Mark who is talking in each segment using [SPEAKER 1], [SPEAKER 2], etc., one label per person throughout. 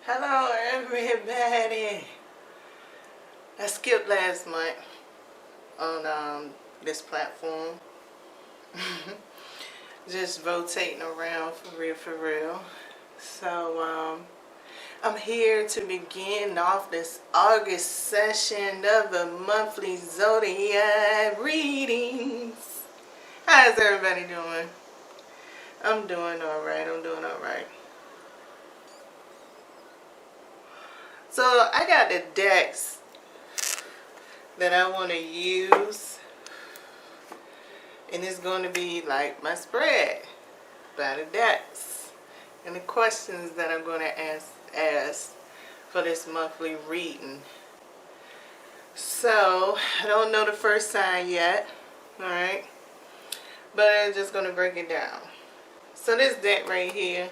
[SPEAKER 1] Hello everybody. I skipped last month on this platform. Just rotating around for real. So I'm here to begin off this August session of the monthly zodiac readings. How's everybody doing? I'm doing alright. So I got the decks that I want to use, and it's going to be like my spread by the decks and the questions that I'm going to ask for this monthly reading. So I don't know the first sign yet, alright, but I'm just going to break it down. So this deck right here,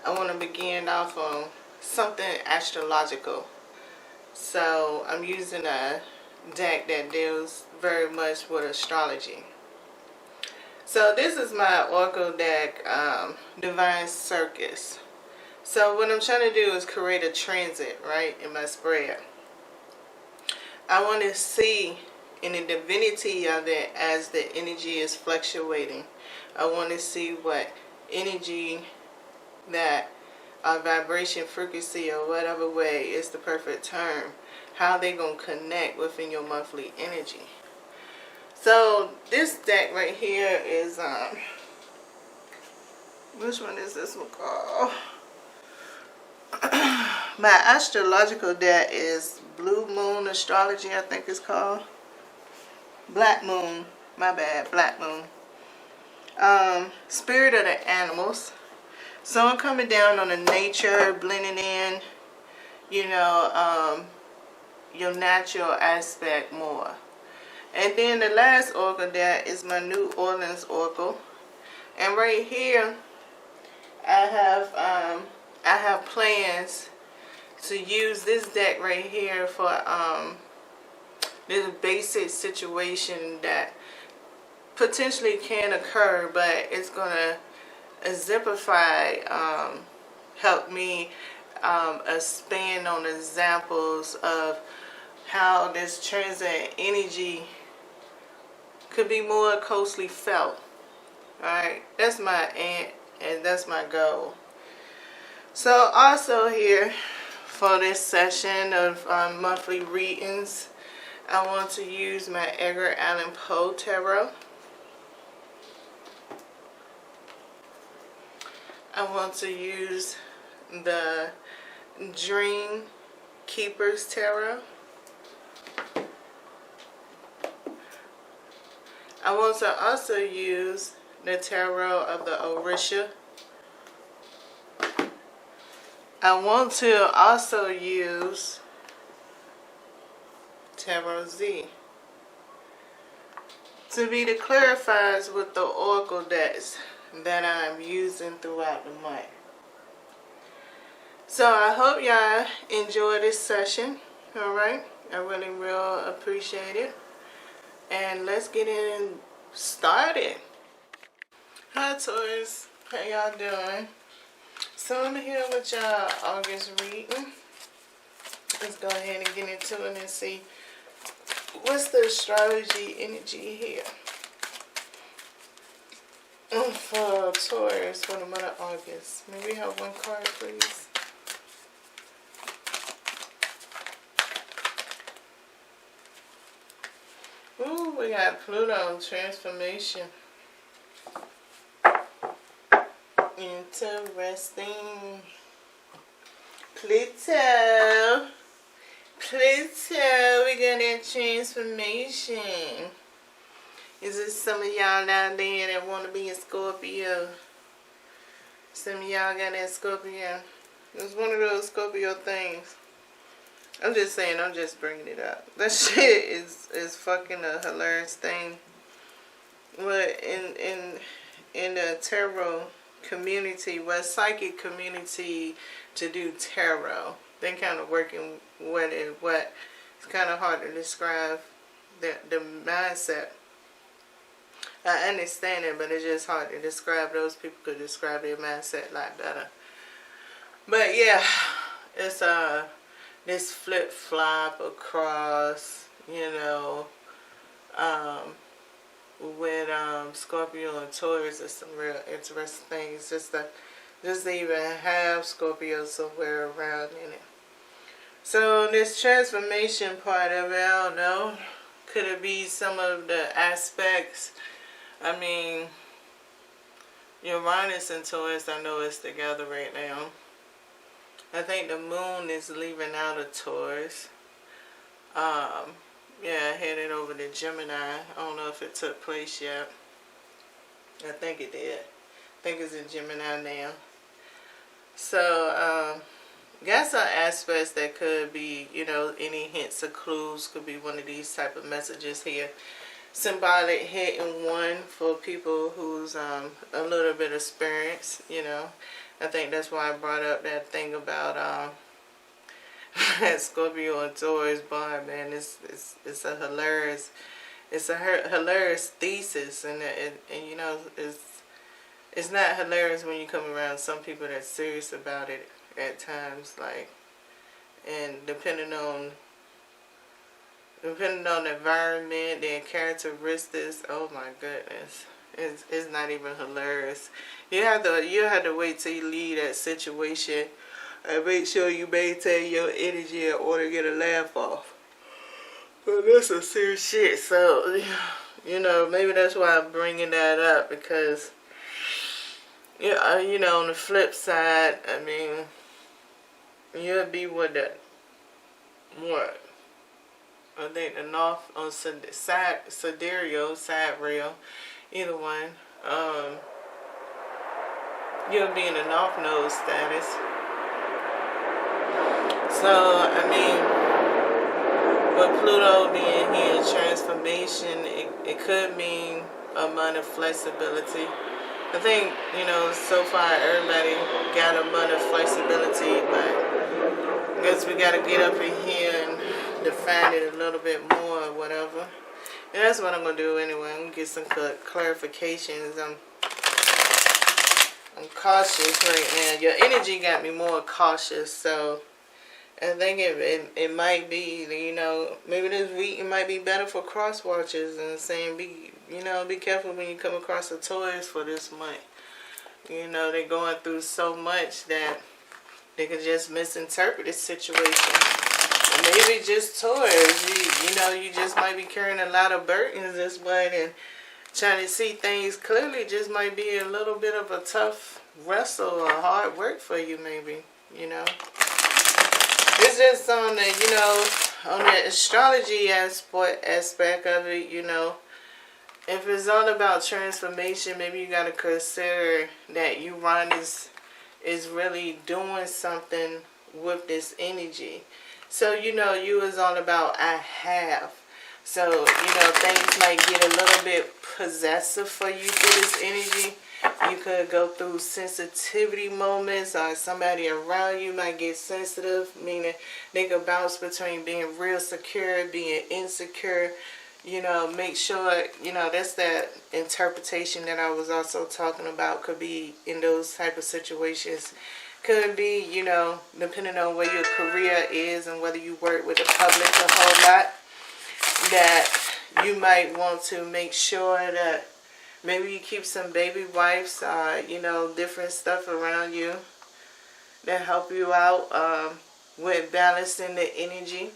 [SPEAKER 1] I want to begin off on something astrological. So I'm using a deck that deals very much with astrology. So this is my Oracle deck, Divine Circus. So what I'm trying to do is create a transit, right, in my spread. I want to see in the divinity of it as the energy is fluctuating. I want to see what energy that vibration, frequency, or whatever way is the perfect term, how they gonna connect within your monthly energy. So this deck right here is which one is this one called? My astrological deck is Blue Moon Astrology, I think it's called. Black Moon, my bad, Black Moon. Spirit of the Animals. So I'm coming down on the nature, blending in, your natural aspect more. And then the last oracle deck is my New Orleans Oracle. And right here, I have plans to use this deck right here for this basic situation that potentially can occur, but it's gonna exemplify, help me expand on examples of how this transit energy could be more closely felt. Alright, that's my aim and that's my goal. So also here for this session of monthly readings, I want to use my Edgar Allan Poe Tarot. I want to use the Dream Keeper's Tarot. I want to also use the Tarot of the Orisha. I want to also use Tarot Z to be the clarifiers with the Oracle decks that I'm using throughout the month. So I hope y'all enjoy this session. Alright, I really will appreciate it. And let's get in started. Hi Taurus, how y'all doing? So I'm here with y'all August reading. Let's go ahead and get into it and see what's the astrology energy here. For Taurus for the month of August. May we have one card, please? Ooh, we got Pluto transformation. Interesting. Pluto, we got that transformation. Is it some of y'all out there that want to be a Scorpio? Some of y'all got that Scorpio. It's one of those Scorpio things. I'm just saying, I'm just bringing it up. That shit is fucking a hilarious thing. But in the tarot community, psychic community to do tarot, they kind of working with it. It's kind of hard to describe the mindset. I understand it, but it's just hard to describe. Those people could describe their mindset a lot better. But yeah, It's this flip flop across, you know, with Scorpio and Taurus is some real interesting things. Just to even have Scorpio somewhere around in it. So this transformation part of it, I don't know. Could it be some of the aspects? I mean, Uranus and Taurus, I know it's together right now. I think the moon is leaving out of Taurus. Yeah, headed over to Gemini. I don't know if it took place yet. I think it did. I think it's in Gemini now. So, got some aspects that could be, you know, any hints or clues could be one of these type of messages here. Symbolic hit and one for people who's a little bit experienced, you know. I think that's why I brought up that thing about Scorpio and Taurus bond, man. It's a hilarious thesis, and you know, it's not hilarious when you come around some people that's serious about it at times, like, and depending on the environment, their characteristics. Oh my goodness, it's not even hilarious. You have to wait till you leave that situation and make sure you maintain your energy in order to get a laugh off. But that's some serious shit. So, you know, maybe that's why I'm bringing that up, because yeah, you know, on the flip side, I mean, you'll be with that. What? I think the north on sidereal, side rail, either one. You'll be in the north node status. So, I mean, with Pluto being here, transformation, it could mean amount of flexibility. I think, you know, so far everybody got a amount of flexibility, but I guess we got to get up in here and define it a little bit more or whatever. And that's what I'm going to do anyway. I'm going to get some clarifications. I'm cautious right now. Your energy got me more cautious, so I think it might be, you know, maybe this week it might be better for cross watchers, and saying be careful when you come across a Taurus for this month. You know, they're going through so much that they could just misinterpret the situation. And maybe just Taurus, you know, you just might be carrying a lot of burdens this month, and trying to see things clearly just might be a little bit of a tough wrestle or hard work for you, maybe, you know. It's just on the, you know, on the astrology aspect of it, you know. If it's all about transformation, maybe you got to consider that Uranus is really doing something with this energy. So, you know, you is all about I have. So, you know, things might get a little bit possessive for you through this energy. You could go through sensitivity moments, or somebody around you might get sensitive, meaning they could bounce between being real secure, being insecure. You know, make sure, you know, that's that interpretation that I was also talking about, could be in those type of situations. Could be, you know, depending on where your career is and whether you work with the public a whole lot, that you might want to make sure that maybe you keep some baby wipes, you know, different stuff around you that help you out with balancing the energy.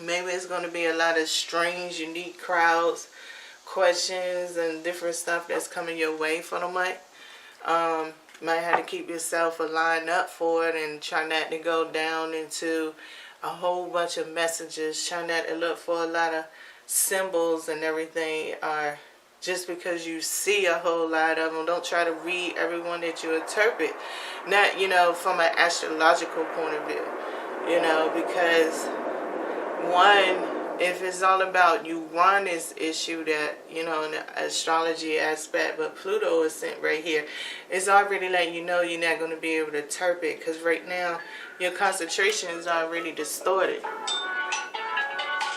[SPEAKER 1] Maybe it's going to be a lot of strange, unique crowds, questions, and different stuff that's coming your way for the month. Might have to keep yourself aligned up for it, and try not to go down into a whole bunch of messages. Try not to look for a lot of symbols and everything. Just because you see a whole lot of them, don't try to read everyone that you interpret. Not, you know, from an astrological point of view. You know, because one, if it's all about Uranus issue that, you know, in the astrology aspect, but Pluto is sent right here, it's already letting you know you're not going to be able to interpret, because right now your concentration is already distorted.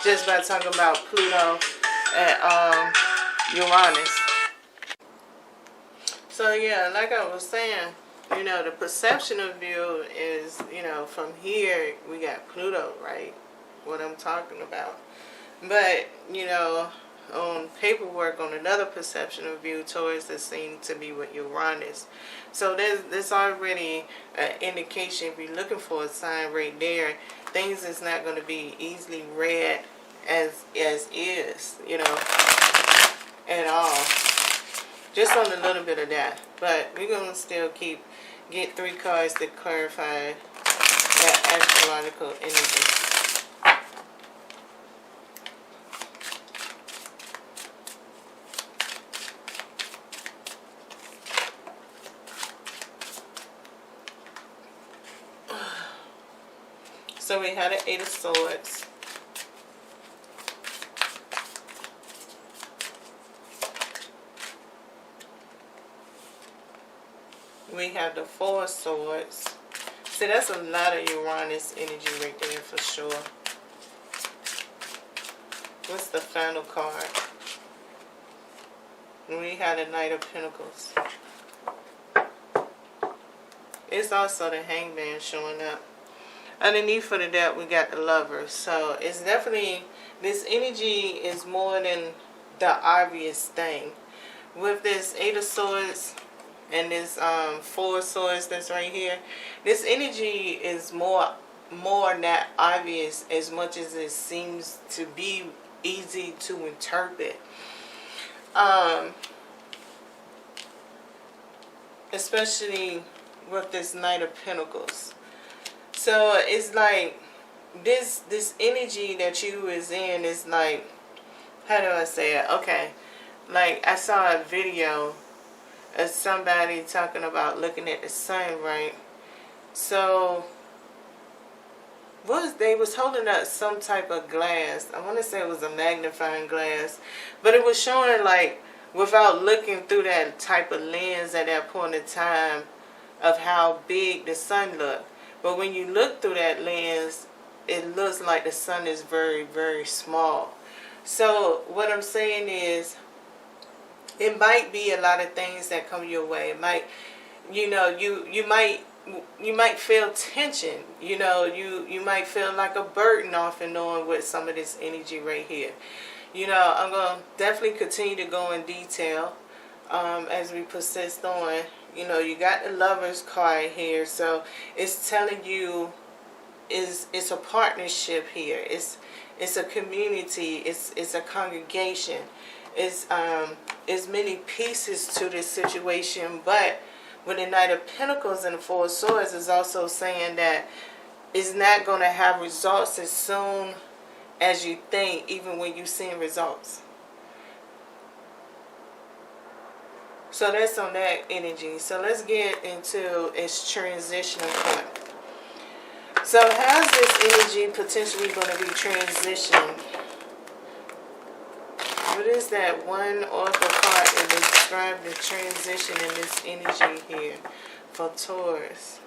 [SPEAKER 1] Just by talking about Pluto and Uranus. So yeah, like I was saying, you know, the perception of view is, you know, from here we got Pluto, right? What I'm talking about. But, you know, on paperwork, on another perception of view, Taurus is seen to be with Uranus. So there's already an indication. If you're looking for a sign right there, things is not going to be easily read as is, you know, at all. Just on a little bit of that. But we're going to still get 3 cards to clarify that astrological energy. So we had an 8 of Swords. We have the 4 of Swords. See, that's a lot of Uranus energy right there for sure. What's the final card? We had a Knight of Pentacles. It's also the Hangman showing up. Underneath for the deck, we got the Lovers. So it's definitely, this energy is more than the obvious thing. With this 8 of Swords and this 4 of Swords that's right here, this energy is more not obvious as much as it seems to be easy to interpret. Especially with this Knight of Pentacles. So it's like this energy that you is in is like, how do I say it? Okay, like I saw a video of somebody talking about looking at the sun, right? So they was holding up some type of glass. I want to say it was a magnifying glass, but it was showing like without looking through that type of lens at that point in time of how big the sun looked. But when you look through that lens, it looks like the sun is very, very small. So what I'm saying is, it might be a lot of things that come your way. It might, you know, you might feel tension. You know, you might feel like a burden off and on with some of this energy right here. You know, I'm going to definitely continue to go in detail as we persist on. You know, you got the Lovers card here, so it's telling you it's a partnership here. It's a community. It's a congregation. It's many pieces to this situation, but with the Knight of Pentacles and the 4 of Swords is also saying that it's not going to have results as soon as you think, even when you're seeing results. So that's on that energy. So let's get into its transitional point. So how's this energy potentially going to be transitioned? What is that one oracle card that describes the transition in this energy here for Taurus?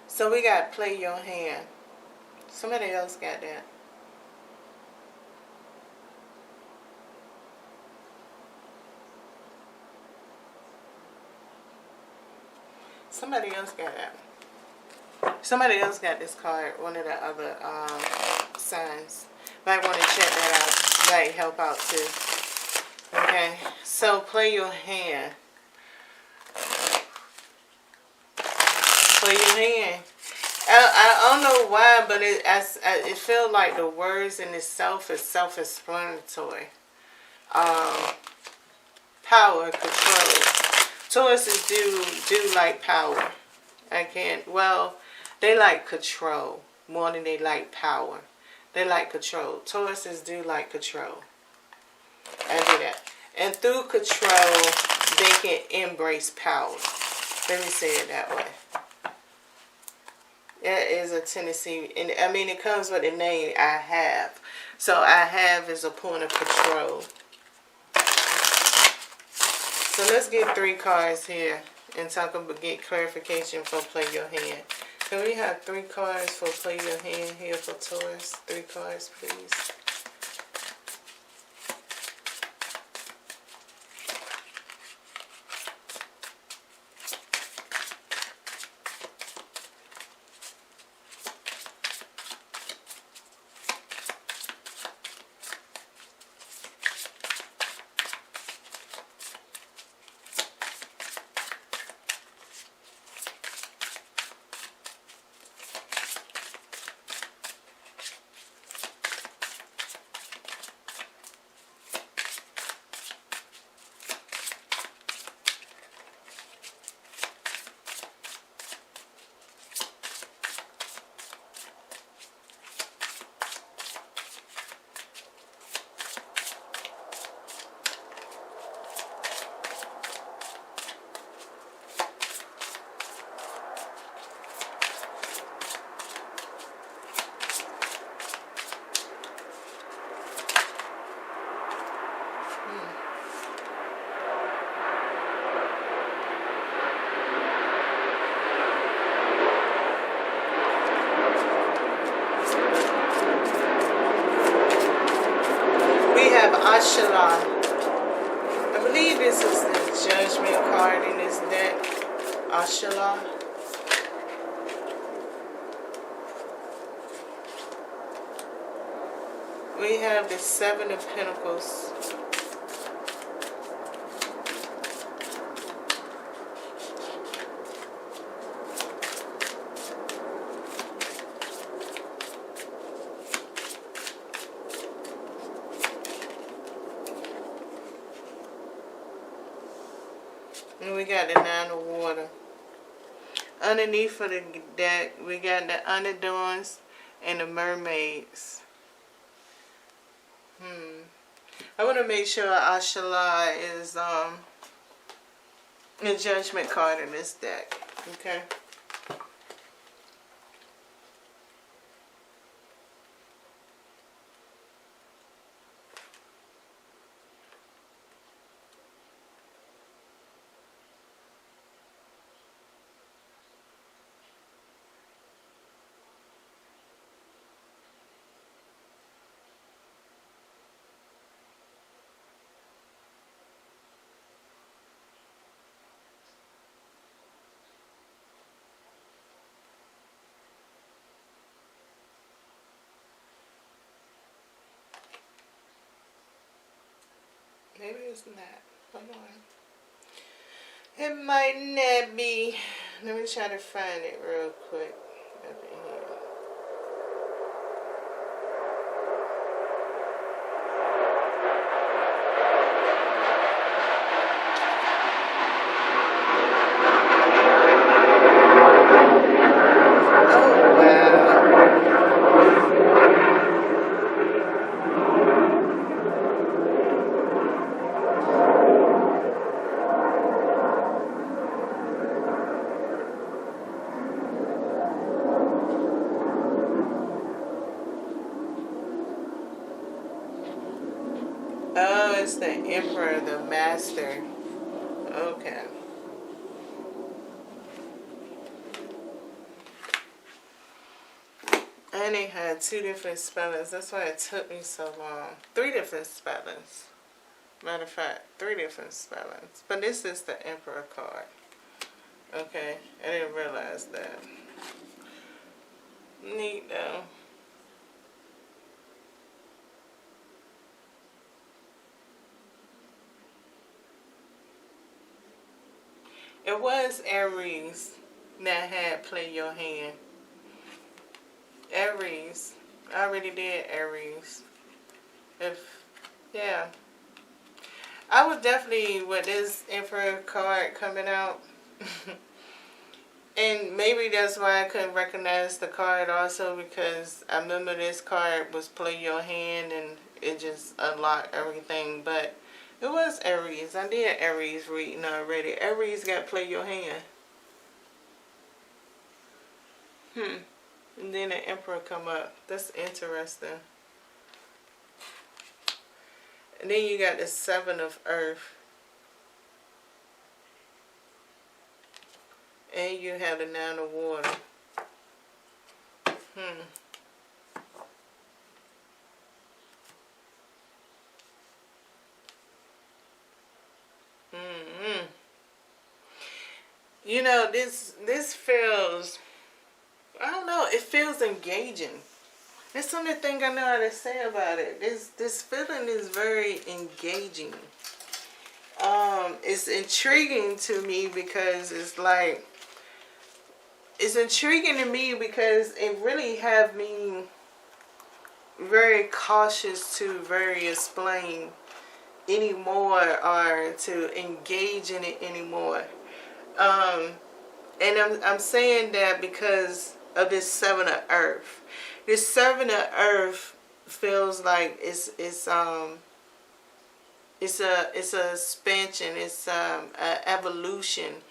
[SPEAKER 1] So we got play your hand. Somebody else got that. Somebody else got that. Somebody else got this card. One of the other signs. Might want to check that out. Might help out too. Okay. So play your hand. Play your hand. I don't know why, but it feels like the words in itself is self-explanatory. Power, control. Tauruses do like power. They like control more than they like power. They like control. Tauruses do like control. I do that. And through control, they can embrace power. Let me say it that way. That is a tendency, and I mean it comes with the name I have. So I have is a point of control. So let's get 3 cards here and talk about get clarification for play your hand. Can we have 3 cards for play your hand here for Taurus? 3 cards, please. Ashala. I believe this is the judgment card in this deck. Ashala. We have the 7 of Pentacles. And we got the 9 of Water. Underneath for the deck, we got the Underdoings and the Mermaids. I want to make sure Ashala is the judgment card in this deck. Okay. Maybe it's not. Hold on. It might not be. Let me try to find it real quick. Up in here. Oh, it's the Emperor, the Master. Okay. And they had 2 different spellings. That's why it took me so long. 3 different spellings. Matter of fact, 3 different spellings. But this is the Emperor card. Okay. I didn't realize that. Neat though. It was Aries that had Play Your Hand. Aries. I already did Aries. Yeah. I would definitely, with this Emperor card coming out, and maybe that's why I couldn't recognize the card also, because I remember this card was Play Your Hand, and it just unlocked everything. But it was Aries. I did Aries reading already. Aries got to play your hand. And then the Emperor come up. That's interesting. And then you got the Seven of Earth. And you have the Nine of Water. You know, this feels, I don't know, it feels engaging. That's the only thing I know how to say about it. This feeling is very engaging. It's intriguing to me because it's like, it's intriguing to me because it really have me very cautious to very explain anymore or to engage in it anymore. And I'm saying that because of this Seven of Earth. This Seven of Earth feels like it's a expansion. It's an evolution.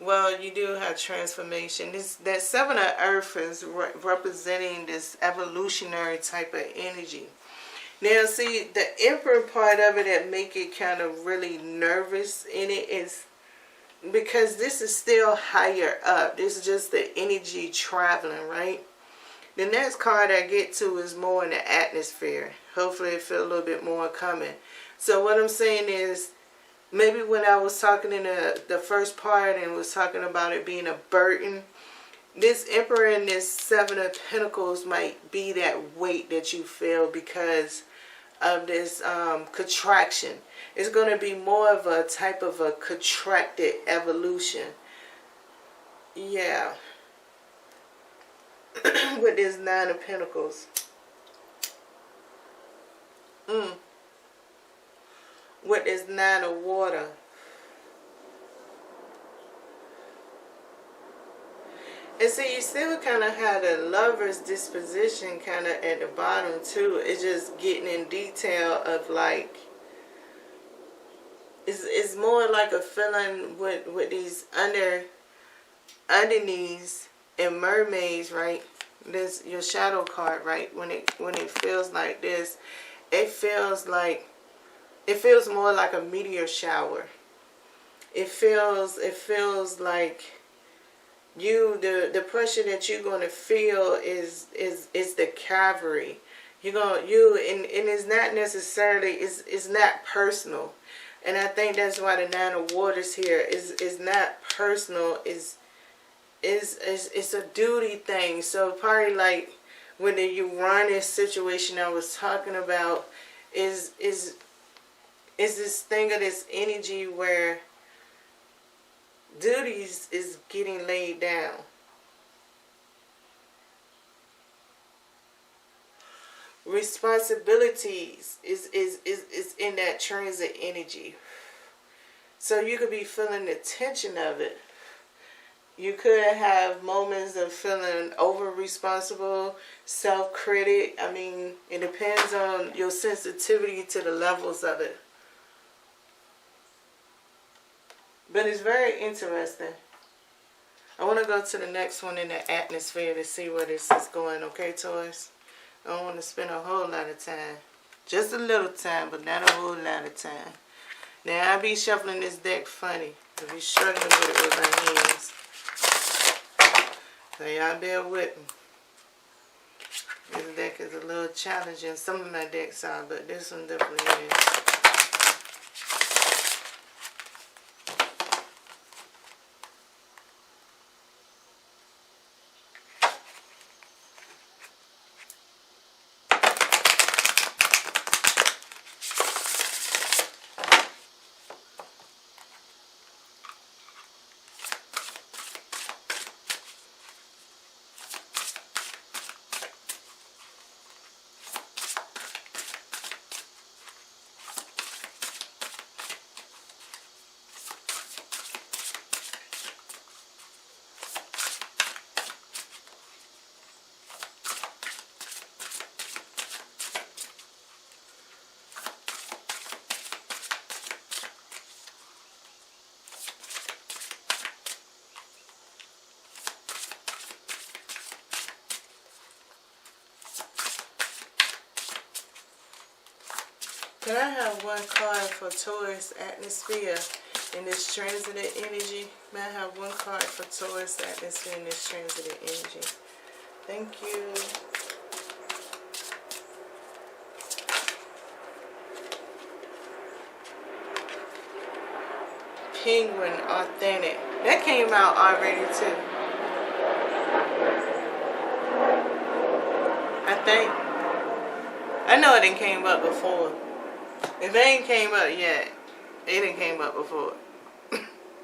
[SPEAKER 1] Well, you do have transformation. That Seven of Earth is representing this evolutionary type of energy. Now, see, the Emperor part of it that make it kind of really nervous in it is because this is still higher up. This is just the energy traveling, right? The next card I get to is more in the atmosphere. Hopefully it feel a little bit more coming. So what I'm saying is, maybe when I was talking in the first part and was talking about it being a burden, this Emperor and this Seven of Pentacles might be that weight that you feel because of this contraction. It's going to be more of a type of a contracted evolution. Yeah. With this Nine of Pentacles. With this Nine of Water. And see, you still kind of have the Lover's disposition kind of at the bottom too. It's just getting in detail of like, it's more like a feeling with these underneaths and mermaids, right? This your shadow card, right? When it feels like this, it feels more like a meteor shower. It feels like the pressure that you're going to feel is the cavalry. And it's not necessarily, it's not personal. And I think that's why the Nine of Waters here is not personal. It's a duty thing. So probably like when the Uranus situation I was talking about is this thing of this energy where duties is getting laid down. Responsibilities is in that transit energy. So you could be feeling the tension of it. You could have moments of feeling over responsible, self-critic. I mean, it depends on your sensitivity to the levels of it. But it's very interesting. I want to go to the next one in the atmosphere to see where this is going, okay, Taurus? I don't want to spend a whole lot of time. Just a little time, but not a whole lot of time. Now, I be shuffling this deck funny. I be struggling with it with my hands. So y'all bear with me. This deck is a little challenging. Some of my decks are, but this one definitely is. Can I have one card for Taurus atmosphere in this transited energy? May I have one card for Taurus atmosphere in this transited energy? Thank you. Penguin authentic. That came out already too. I think. I know it didn't came up before. If it ain't came up yet, it didn't came up before.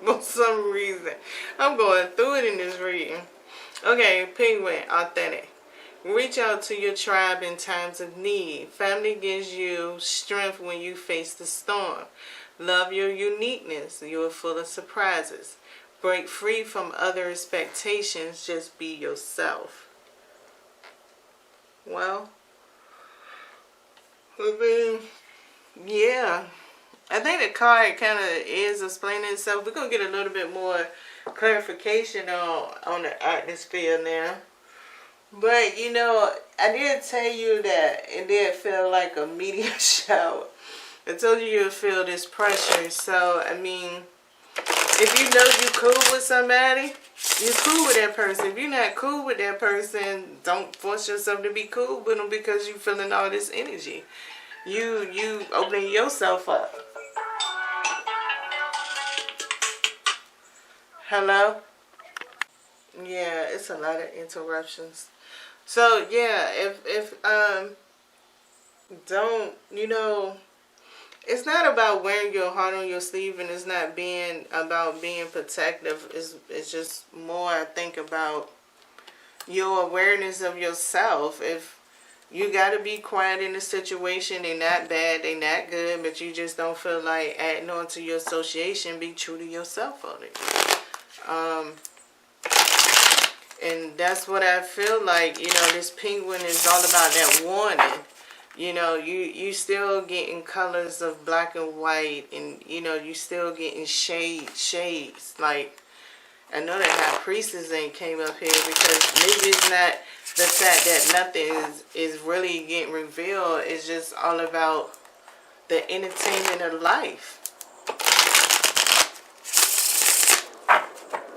[SPEAKER 1] For some reason. I'm going through it in this reading. Okay, Penguin authentic. Reach out to your tribe in times of need. Family gives you strength when you face the storm. Love your uniqueness. You are full of surprises. Break free from other expectations. Just be yourself. Well, I mean, yeah. I think the card kind of is explaining itself. We're going to get a little bit more clarification on the atmosphere now. But, you know, I did tell you that it did feel like a meteor shower. I told you you'd feel this pressure. So, I mean, if you know you're cool with somebody, you're cool with that person. If you're not cool with that person, don't force yourself to be cool with them because you're feeling all this energy. You opening yourself up. Hello? Yeah, it's a lot of interruptions. So yeah, if don't, you know, it's not about wearing your heart on your sleeve, and it's not about being protective. It's just more, I think, about your awareness of yourself. If you gotta be quiet in the situation, they're not bad, they're not good, but you just don't feel like adding on to your association, be true to yourself on it. And that's what I feel like, you know, this penguin is all about that warning. You know, you still getting colors of black and white, and, you know, you still getting shades. Like, I know that High Priestess ain't came up here because maybe it's not the fact that nothing is really getting revealed. It's just all about the entertainment of life.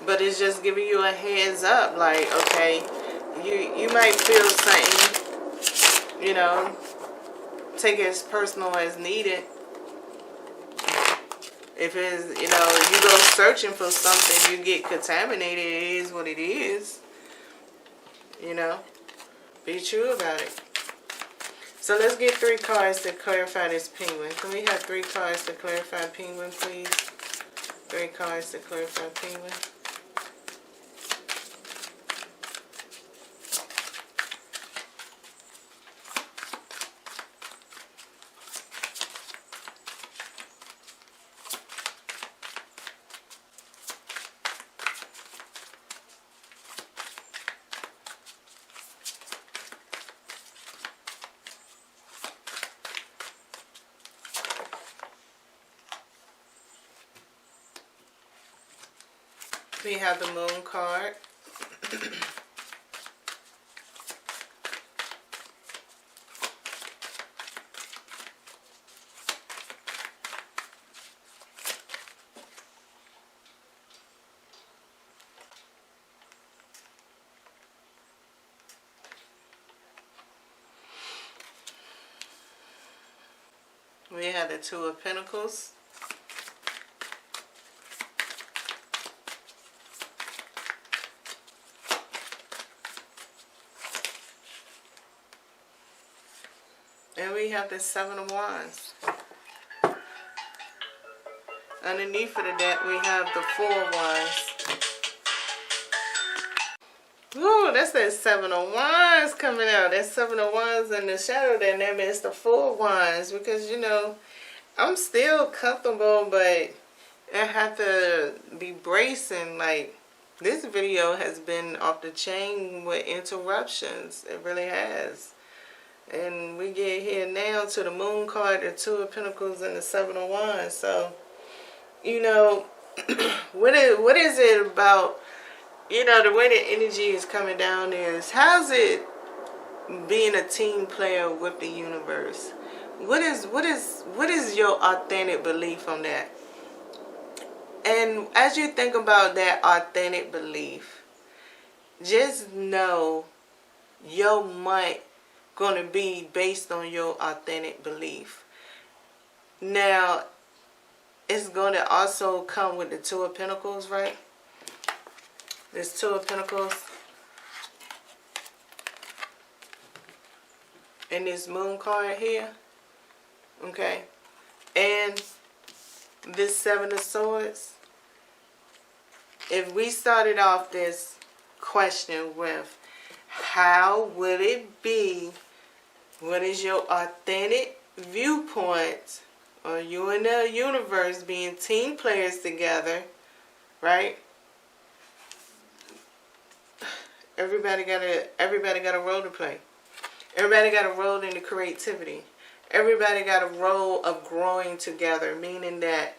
[SPEAKER 1] But it's just giving you a heads up, like, okay, you might feel something, you know, take it as personal as needed. If it's, you know, you go searching for something, you get contaminated, it is what it is. You know, be true about it. So let's get 3 cards to clarify this penguin. Can we have 3 cards to clarify penguin, please? 3 cards to clarify penguin. We have the moon card. We have the 2 of Pentacles. And we have the 7 of Wands. Underneath of that, we have the 4 of Wands. Ooh, that's that 7 of Wands coming out. That 7 of Wands in the shadow there, that means the 4 of Wands. Because, you know, I'm still comfortable, but I have to be bracing. Like, this video has been off the chain with interruptions. It really has. And we get here now to the moon card, the 2 of Pentacles, and the 7 of Wands. So, you know, what is it about, you know, the way the energy is coming down is, how's it being a team player with the universe? What is your authentic belief on that? And as you think about that authentic belief, just know your month gonna be based on your authentic belief. Now, it's gonna also come with the Two of Pentacles, right? There's Two of Pentacles. And this Moon card here. Okay. And this Seven of Swords. If we started off this question with, how would it be? What is your authentic viewpoint? Or you and the universe being team players together, right? Everybody got a role to play. Everybody got a role in the creativity. Everybody got a role of growing together, meaning that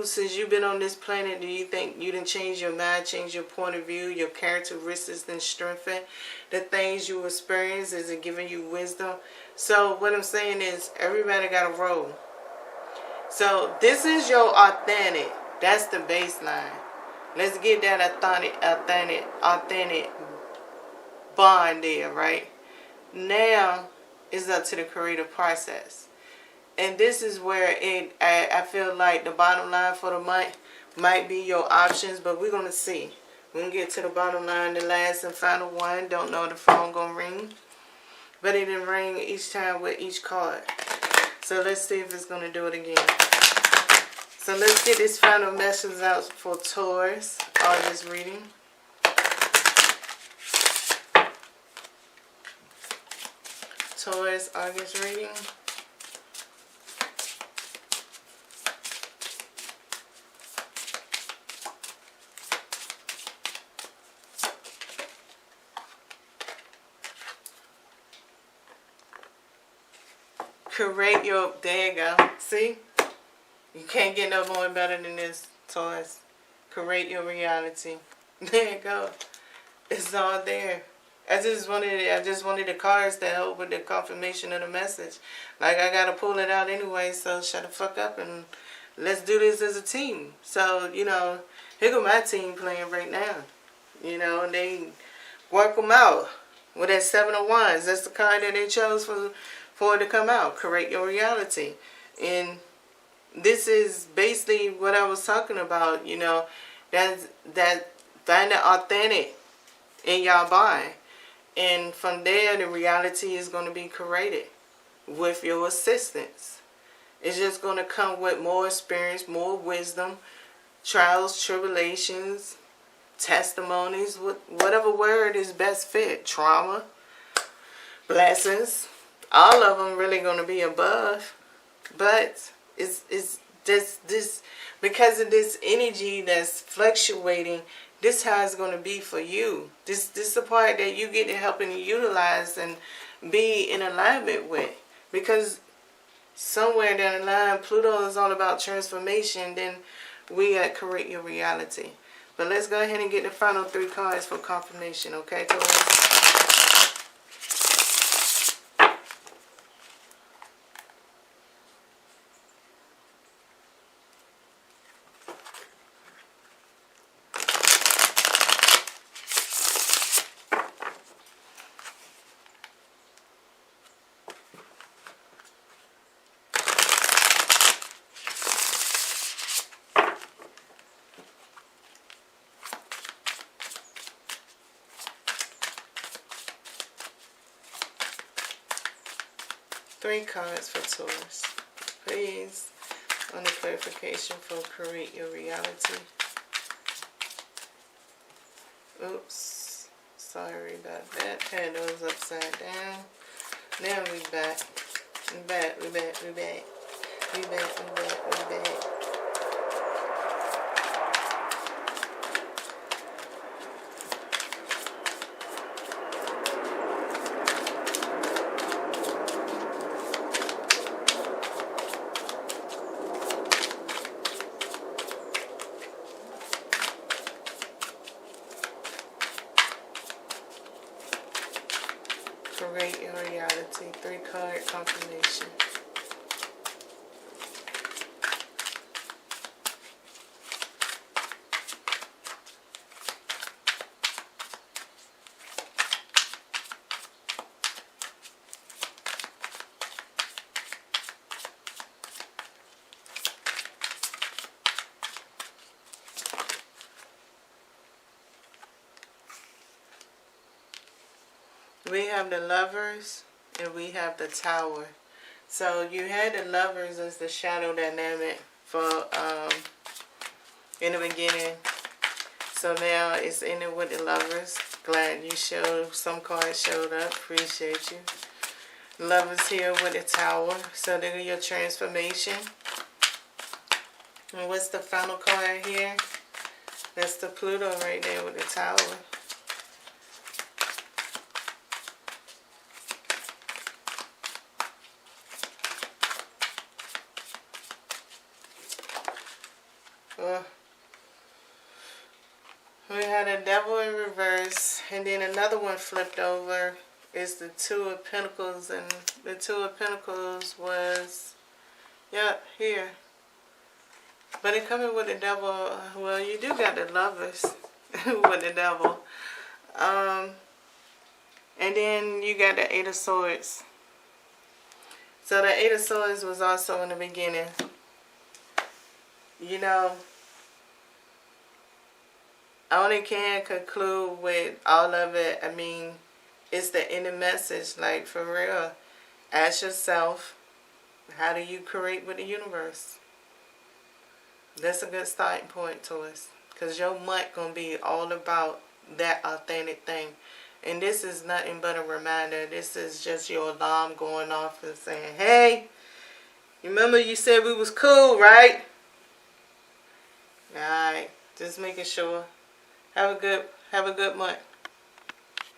[SPEAKER 1] since you've been on this planet, do you think you didn't change your mind, change your point of view, your characteristics didn't strengthen? The things you experience, is it giving you wisdom? So what I'm saying is, everybody got a role. So this is your authentic. That's the baseline. Let's get that authentic bond there, right? Now it's up to the creative process. And this is where I feel like the bottom line for the month might be your options, but we're going to see. We're going to get to the bottom line, the last and final one. Don't know if the phone going to ring, but it didn't ring each time with each card. So let's see if it's going to do it again. So let's get this final message out for Taurus, August reading. Taurus, August reading. There you go. See? You can't get no more better than this, Taurus. Create your reality. There you go. It's all there. I just wanted the cards to help with the confirmation of the message. Like, I gotta pull it out anyway, so shut the fuck up and let's do this as a team. So, you know, here go my team playing right now. You know, and they work them out with that Seven of Wands. That's the card that they chose for it to come out. Create your reality. And this is basically what I was talking about, you know, that find the authentic in y'all bond. And from there, the reality is going to be created with your assistance. It's just going to come with more experience, more wisdom, trials, tribulations, testimonies, whatever word is best fit. Trauma, blessings, all of them really going to be above. But it's this because of this energy that's fluctuating. This how it's going to be for you. This is the part that you get to help and utilize and be in alignment with. Because somewhere down the line, Pluto is all about transformation. Then we got to create your reality. But let's go ahead and get the final 3 cards for confirmation. Okay, Taurus? 3 cards for Taurus. Please, on the clarification for create your reality. Oops. Sorry about that. Had those upside down. Now we back. We back. Create your reality. 3 card confirmation. We have the Lovers and we have the Tower. So you had the Lovers as the shadow dynamic for in the beginning. So now it's in it with the Lovers. Glad you showed, some cards showed up. Appreciate you. Lovers here with the Tower. So there your transformation. And what's the final card here? That's the Pluto right there with the Tower. We had a Devil in reverse, and then another one flipped over. Is the Two of Pentacles, and the Two of Pentacles was, yep, here. But it coming with the Devil. Well, you do got the Lovers with the Devil. And then you got the Eight of Swords. So the Eight of Swords was also in the beginning. You know, I only can conclude with all of it. I mean, it's the inner message, like for real. Ask yourself, how do you create with the universe? That's a good starting point to us. Because your month going to be all about that authentic thing. And this is nothing but a reminder. This is just your alarm going off and saying, hey, remember you said we was cool, right? Alright, just making sure. Have a good month.